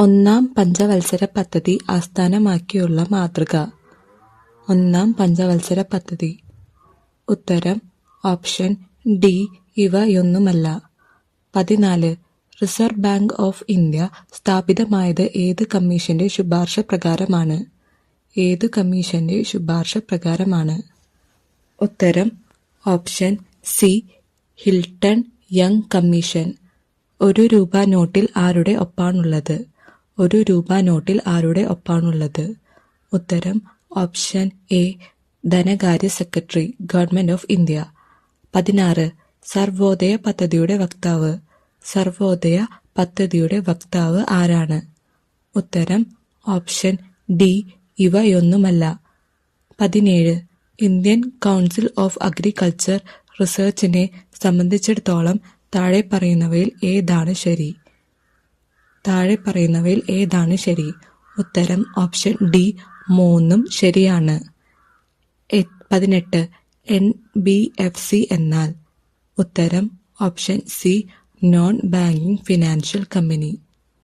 ഒന്നാം പഞ്ചവത്സര പദ്ധതി ആസ്ഥാനമാക്കിയുള്ള മാതൃക. ഒന്നാം പഞ്ചവത്സര പദ്ധതി. ഉത്തരം ഓപ്ഷൻ ഡി ഇവയൊന്നുമല്ല. 14. റിസർവ് ബാങ്ക് ഓഫ് ഇന്ത്യ സ്ഥാപിതമായത് ഏത് കമ്മീഷന്റെ ശുപാർശ പ്രകാരമാണ്? ഏതു കമ്മീഷന്റെ ശുപാർശ പ്രകാരമാണ്? ഉത്തരം option C Hilton young commission. ഒരു രൂപ നോട്ടിൽ ആരുടെ ഒപ്പാണുള്ളത്? ഒരു രൂപ നോട്ടിൽ ആരുടെ ഒപ്പാണുള്ളത്? ഉത്തരം ഓപ്ഷൻ എ ധനകാര്യ secretary, government of India. 16. Sarvodaya പദ്ധതിയുടെ വക്താവ്. സർവോദയ പദ്ധതിയുടെ വക്താവ് ആരാണ്? ഉത്തരം ഓപ്ഷൻ ഡി ഇവയൊന്നുമല്ല. 17. ഇന്ത്യൻ കൗൺസിൽ ഓഫ് അഗ്രികൾച്ചർ റിസർച്ചിനെ സംബന്ധിച്ചിടത്തോളം താഴെ പറയുന്നവയിൽ ഏതാണ് ശരി? താഴെ പറയുന്നവയിൽ ഏതാണ് ശരി? ഉത്തരം ഓപ്ഷൻ ഡി മൂന്നും ശരിയാണ്. 18. NBFC എന്നാൽ? ഉത്തരം option C non banking financial company.